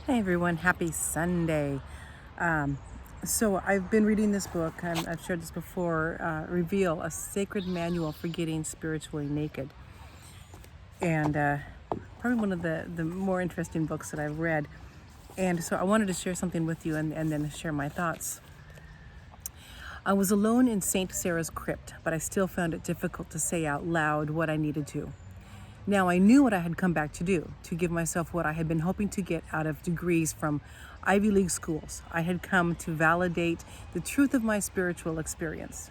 Hey everyone, happy Sunday. Um, so I've been reading this book, and I've shared this before, Reveal, a sacred manual for getting spiritually naked. And probably one of the more interesting books that I've read. And so I wanted to share something with you and then share my thoughts. I was alone in St. Sarah's crypt, but I still found it difficult to say out loud what I needed to. Now I knew what I had come back to do, to give myself what I had been hoping to get out of degrees from Ivy League schools. I had come to validate the truth of my spiritual experience.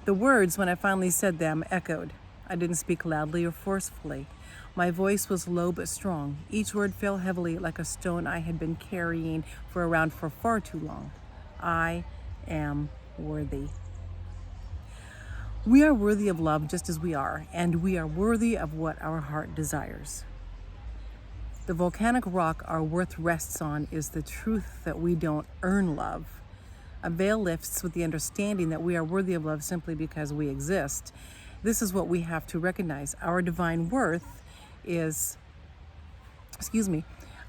The words, when I finally said them, echoed. I didn't speak loudly or forcefully. My voice was low but strong. Each word fell heavily like a stone I had been carrying around for far too long. I am worthy. We are worthy of love just as we are, and we are worthy of what our heart desires. The volcanic rock our worth rests on is the truth that we don't earn love. A veil lifts with the understanding that we are worthy of love simply because we exist. This is what we have to recognize. Our divine worth is,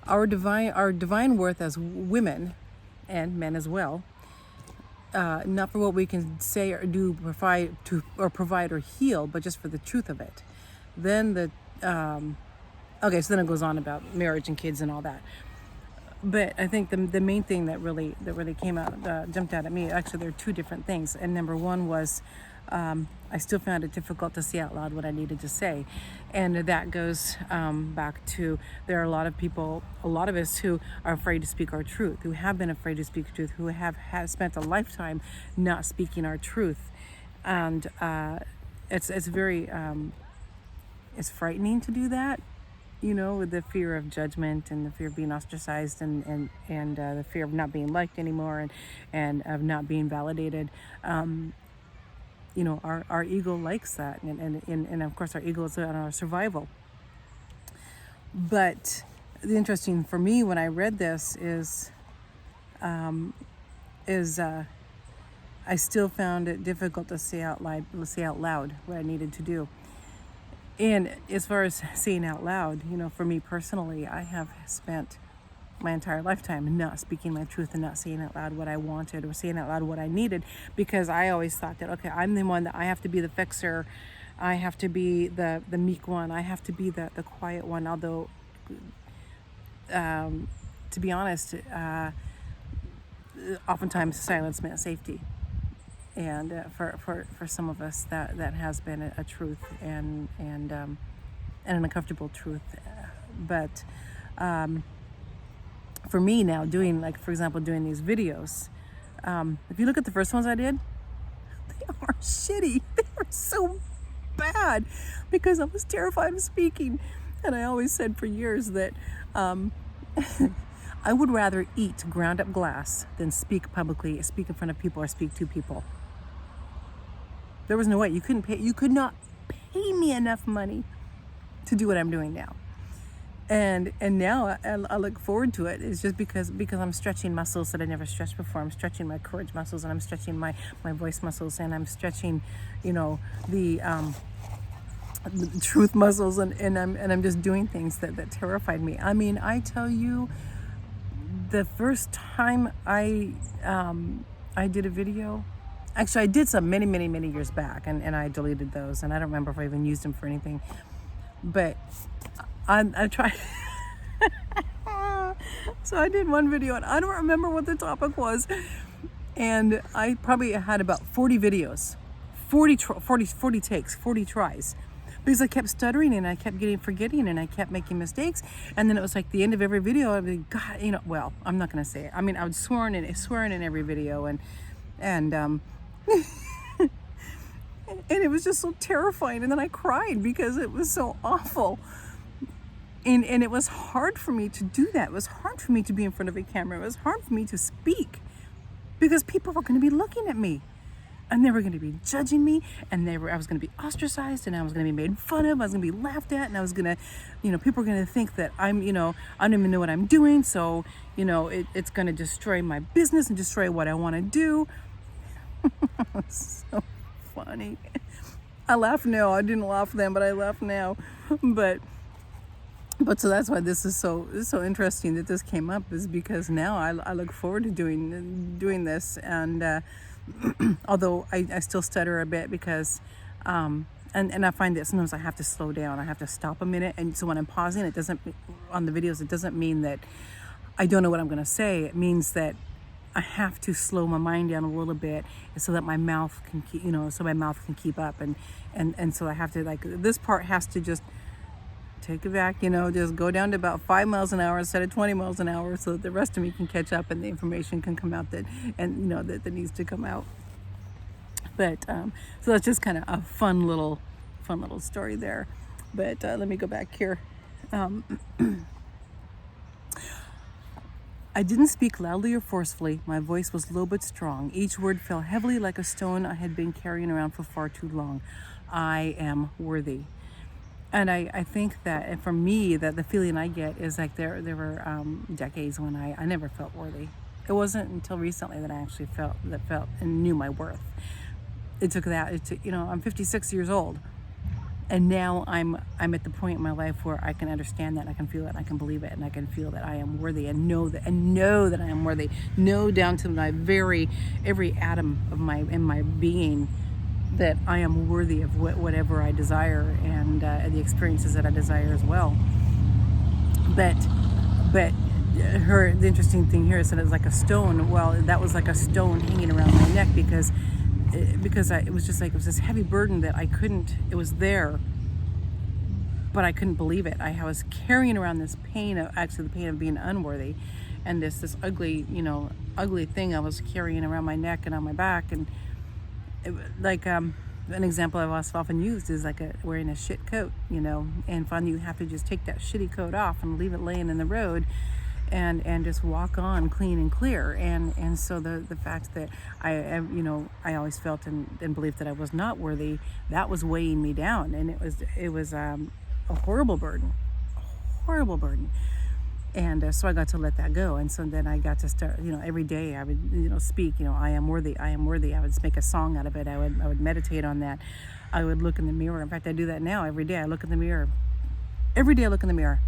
our divine worth as women and men as well, not for what we can say or do, provide or heal, but just for the truth of it. Then okay, so then it goes on about marriage and kids and all that. But I think the main thing that really came out, jumped out at me. Actually, there are two different things. And number one was, I still found it difficult to say out loud what I needed to say, and that goes back to, there are a lot of people, a lot of us who are afraid to speak our truth, who have been afraid to speak truth, who have spent a lifetime not speaking our truth, and it's very it's frightening to do that, with the fear of judgment and the fear of being ostracized and the fear of not being liked anymore and of not being validated. Our ego likes that, and of course our ego is on our survival. But the interesting for me when I read this is I still found it difficult to say out loud what I needed to do. And as far as saying out loud, for me personally, I have spent my entire lifetime not speaking my truth and not saying out loud what I wanted or saying out loud what I needed, because I always thought that, okay, I'm the one that I have to be the fixer. I have to be the meek one. I have to be the quiet one. Although, to be honest, oftentimes silence meant safety. And for some of us, that has been a truth and an uncomfortable truth. But for me now, doing, like, for example, doing these videos, if you look at the first ones I did, they are shitty. They are so bad because I was terrified of speaking. And I always said for years that I would rather eat ground up glass than speak publicly, speak in front of people, or speak to people. There was no way. You could not pay me enough money to do what I'm doing now. And now I look forward to it. It's just because I'm stretching muscles that I never stretched before. I'm stretching my courage muscles, and I'm stretching my voice muscles, and I'm stretching, the truth muscles, and I'm just doing things that terrified me. I mean, I tell you, the first time I did a video. Actually, I did some many years back, and I deleted those, and I don't remember if I even used them for anything. But I tried. So I did one video, and I don't remember what the topic was. And I probably had about 40 videos, 40 takes, 40 tries. Because I kept stuttering, and I kept forgetting, and I kept making mistakes. And then it was like the end of every video, I'd be, God, well, I'm not going to say it. I mean, I would swearing in every video, and and it was just so terrifying. And then I cried because it was so awful. And it was hard for me to do that. It was hard for me to be in front of a camera. It was hard for me to speak because people were going to be looking at me, and they were going to be judging me, and I was going to be ostracized, and I was going to be made fun of. I was going to be laughed at, and I was going to, people were going to think that I don't even know what I'm doing. So, it's going to destroy my business and destroy what I want to do. So funny. I laugh now. I didn't laugh then, but I laugh now. But But so that's why this is so interesting that this came up, is because now I look forward to doing this. And although I still stutter a bit because and I find that sometimes I have to slow down. I have to stop a minute. And so when I'm pausing, it doesn't, on the videos, it doesn't mean that I don't know what I'm going to say. It means that I have to slow my mind down a little bit so that my mouth can keep, so my mouth can keep up. And so I have to, like, this part has to just take it back, just go down to about 5 miles an hour instead of 20 miles an hour, so that the rest of me can catch up and the information can come out that needs to come out. But so that's just kind of a fun little story there. But let me go back here. I didn't speak loudly or forcefully. My voice was low but strong. Each word fell heavily like a stone I had been carrying around for far too long. I am worthy. And I think that, and for me, that the feeling I get is like there were decades when I never felt worthy. It wasn't until recently that I actually felt and knew my worth. It took I'm 56 years old, and now I'm at the point in my life where I can understand that, and I can feel it, and I can believe it, and I can feel that I am worthy, and know that I am worthy. Know down to my every atom of my being that I am worthy of whatever I desire, and the experiences that I desire as well. But the interesting thing here is that it was like a stone. Well, that was like a stone hanging around my neck because it was just like, it was this heavy burden that it was there, but I couldn't believe it. I was carrying around this pain the pain of being unworthy, and this ugly thing I was carrying around my neck and on my back. And an example I've often used is like wearing a shit coat, and finally you have to just take that shitty coat off and leave it laying in the road, and just walk on clean and clear. And so the fact that I always felt and believed that I was not worthy, that was weighing me down, and it was a horrible burden. And so I got to let that go. And so then I got to start, every day I would, speak, I am worthy. I would just make a song out of it. I would meditate on that. I would look in the mirror. In fact, I do that now every day. I look in the mirror. Every day I look in the mirror.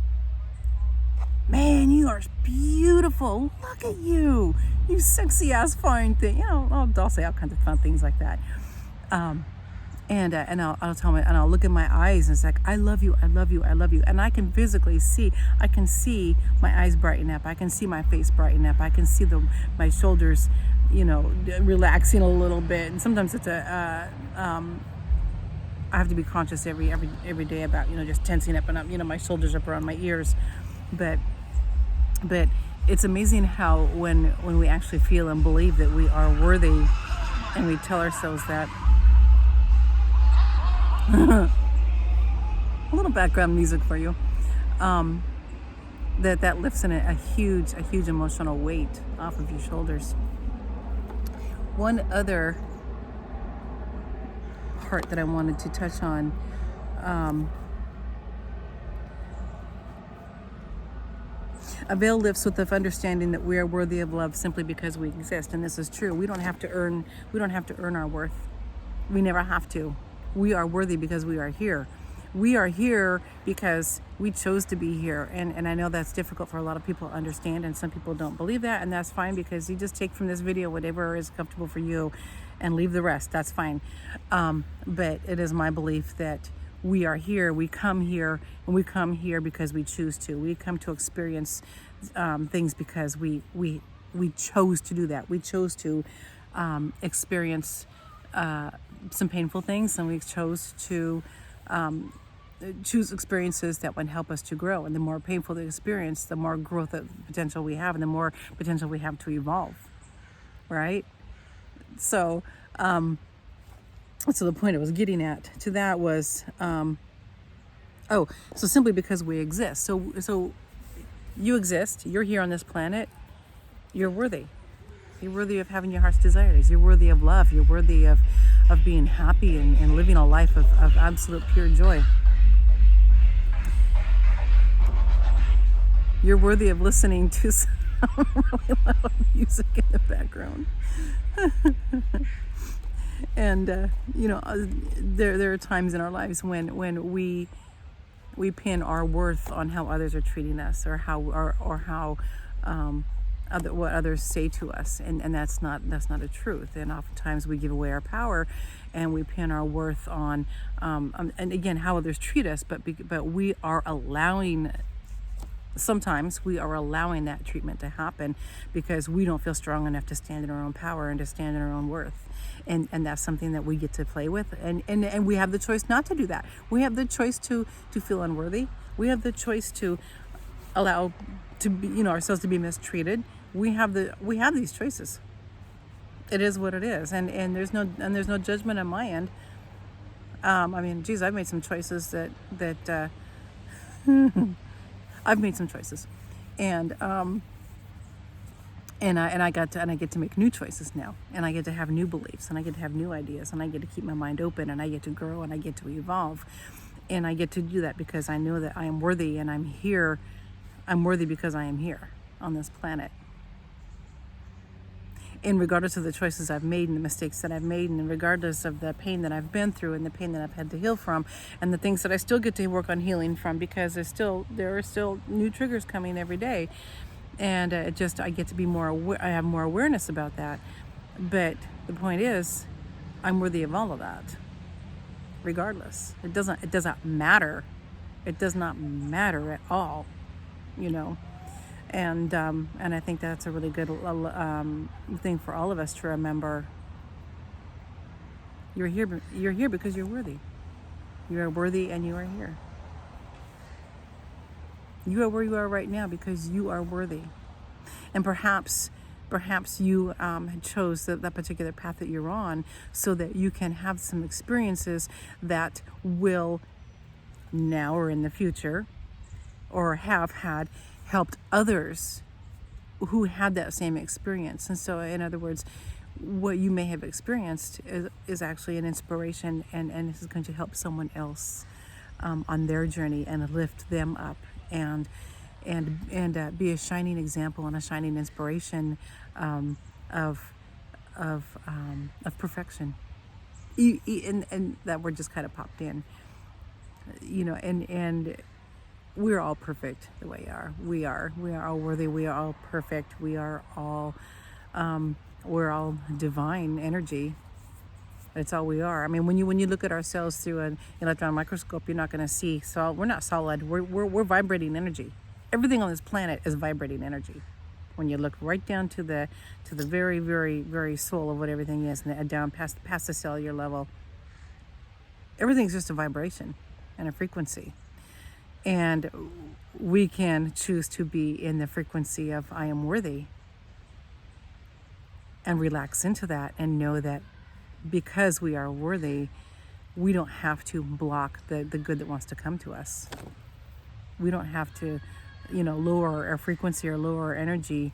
Man, you are beautiful. Look at you. You sexy ass fine thing. I'll say all kinds of fun things like that. And I'll tell and I'll look in my eyes, and it's like, I love you, I love you, I love you. And I can physically see, my eyes brighten up. I can see my face brighten up. I can see my shoulders, relaxing a little bit. And sometimes it's I have to be conscious every day about, just tensing up and up, my shoulders up around my ears. But it's amazing how when we actually feel and believe that we are worthy, and we tell ourselves that. A little background music for you. That lifts in a huge emotional weight off of your shoulders. One other part that I wanted to touch on, a veil lifts with the understanding that we are worthy of love simply because we exist. And this is true. We don't have to earn our worth. We never have to. We are worthy because we are here. We are here because we chose to be here. And I know that's difficult for a lot of people to understand, and some people don't believe that, and that's fine, because you just take from this video whatever is comfortable for you and leave the rest. That's fine. But it is my belief that we are here. We come here, and we come here because we choose to. We come to experience things because we chose to do that. We chose to experience some painful things, and we chose to choose experiences that would help us to grow. And the more painful the experience, the more growth potential we have, and the more potential we have to evolve, right? So the point I was getting at to that was so simply because we exist. So you exist, you're here on this planet, you're worthy. You're worthy of having your heart's desires. You're worthy of love. You're worthy of being happy and living a life of absolute pure joy. You're worthy of listening to some really loud music in the background. And there are times in our lives when we we pin our worth on how others are treating us, or how what others say to us, and that's not a truth. And oftentimes we give away our power, and we pin our worth on and again, how others treat us, but we are allowing. Sometimes we are allowing that treatment to happen because we don't feel strong enough to stand in our own power and to stand in our own worth. And that's something that we get to play with. And we have the choice not to do that. We have the choice to feel unworthy. We have the choice to allow to be, ourselves to be mistreated. We have these choices. It is what it is. And there's no judgment on my end. I mean, geez, I've made some choices that I've made some choices, and I get to make new choices now, and I get to have new beliefs, and I get to have new ideas, and I get to keep my mind open, and I get to grow, and I get to evolve, and I get to do that because I know that I am worthy, and I'm here. I'm worthy because I am here on this planet. And regardless of the choices I've made and the mistakes that I've made, and regardless of the pain that I've been through and the pain that I've had to heal from, and the things that I still get to work on healing from, because there are still new triggers coming every day, and I get to be more aware. I have more awareness about that. But the point is, I'm worthy of all of that, regardless. It doesn't matter. It does not matter at all, And I think that's a really good thing for all of us to remember. You're here because you're worthy. You are worthy, and you are here. You are where you are right now because you are worthy. And perhaps you chose that particular path that you're on so that you can have some experiences that will now or in the future, or have had, helped others who had that same experience. And so, in other words, what you may have experienced is actually an inspiration, and this is going to help someone else on their journey and lift them up, and be a shining example and a shining inspiration of perfection. And that word just kind of popped in, and we're all perfect the way we are. We are all worthy. We are all perfect. We are all, we're all divine energy. That's all we are. I mean, when you look at ourselves through an electron microscope, you're not going to see. So we're not solid. We're vibrating energy. Everything on this planet is vibrating energy. When you look right down to the very, very, very soul of what everything is, and down past the cellular level, everything's just a vibration and a frequency. And we can choose to be in the frequency of I am worthy, and relax into that, and know that because we are worthy, we don't have to block the good that wants to come to us. We don't have to, lower our frequency or lower our energy,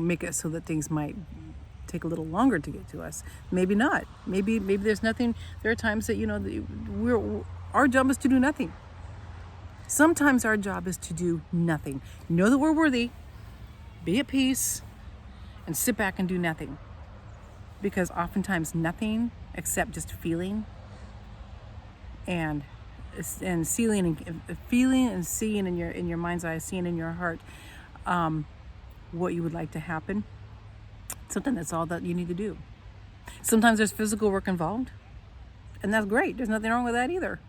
make it so that things might take a little longer to get to us. Maybe not. Maybe there's nothing. There are times that our job is to do nothing. Sometimes our job is to do nothing. Know that we're worthy, be at peace, and sit back and do nothing. Because oftentimes nothing except just feeling and feeling and seeing in your mind's eye, seeing in your heart what you would like to happen. Sometimes that's all that you need to do. Sometimes there's physical work involved, and that's great. There's nothing wrong with that either.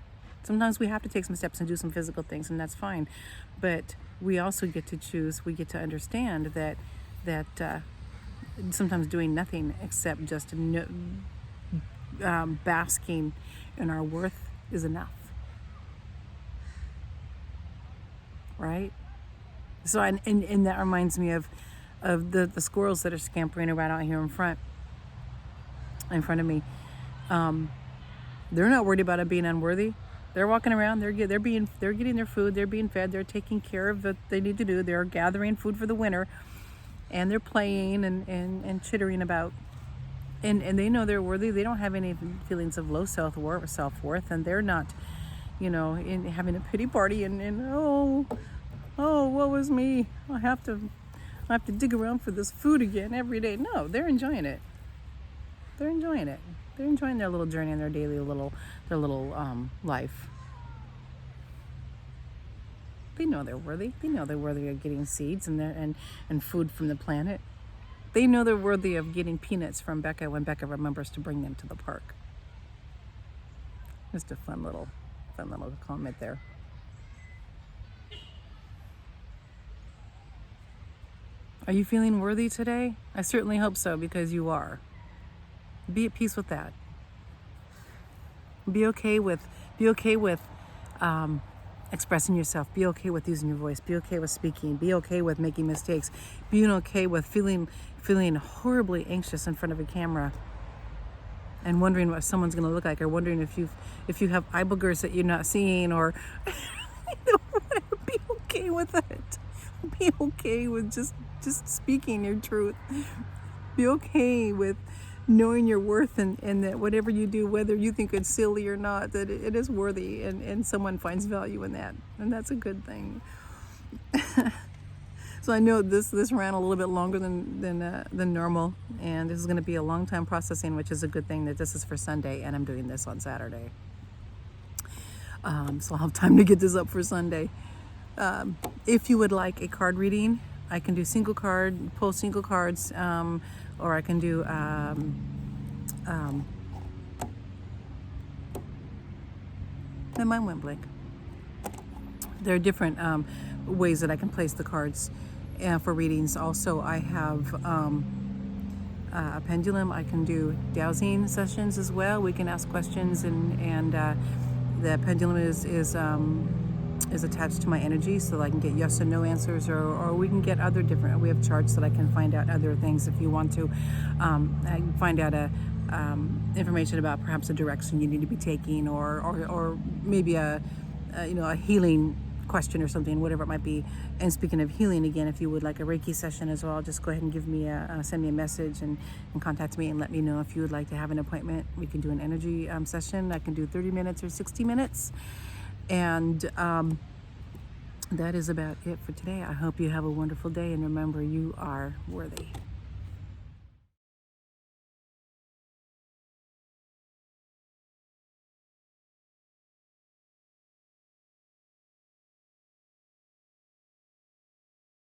Sometimes we have to take some steps and do some physical things, and that's fine. But we also get to choose. We get to understand that sometimes doing nothing except just basking in our worth is enough, right? So, and that reminds me of the squirrels that are scampering around out here in front of me. They're not worried about it being unworthy. They're walking around. They're getting their food. They're being fed. They're taking care of what they need to do. They're gathering food for the winter, and they're playing and chittering about. And they know they're worthy. They don't have any feelings of low self-worth, and they're not, in having a pity party and oh, woe is me. I have to dig around for this food again every day. No, they're enjoying it. They're enjoying it. They're enjoying their little journey and their daily their little life. They know they're worthy. They know they're worthy of getting seeds and food from the planet. They know they're worthy of getting peanuts from Becca when Becca remembers to bring them to the park. Just a fun little comment there. Are you feeling worthy today? I certainly hope so, because you are. Be at peace with that. Be okay with expressing yourself. Be okay with using your voice. Be okay with speaking. Be okay with making mistakes. Being okay with feeling horribly anxious in front of a camera and wondering what someone's going to look like, or wondering if you have eye boogers that you're not seeing, or whatever. Be okay with it. Be okay with just speaking your truth. Be okay with knowing your worth, and that whatever you do, whether you think it's silly or not, that it is worthy, and someone finds value in that, and that's a good thing. So I know this ran a little bit longer than normal, and this is going to be a long time processing, which is a good thing that this is for Sunday, and I'm doing this on Saturday. So I'll have time to get this up for Sunday. If you would like a card reading, I can do pull single cards, or I can do my mind went blank. There are different ways that I can place the cards for readings. Also, I have a pendulum. I can do dowsing sessions as well. We can ask questions, and the pendulum is attached to my energy, so I can get yes and no answers, or we can get other different. We have charts that I can find out other things if you want to. I can find out information about perhaps a direction you need to be taking, or maybe a healing question or something, whatever it might be. And speaking of healing, again, if you would like a Reiki session as well, just go ahead and give me send me a message and contact me and let me know if you would like to have an appointment. We can do an energy session. I can do 30 minutes or 60 minutes. And that is about it for today. I hope you have a wonderful day, and remember, you are worthy.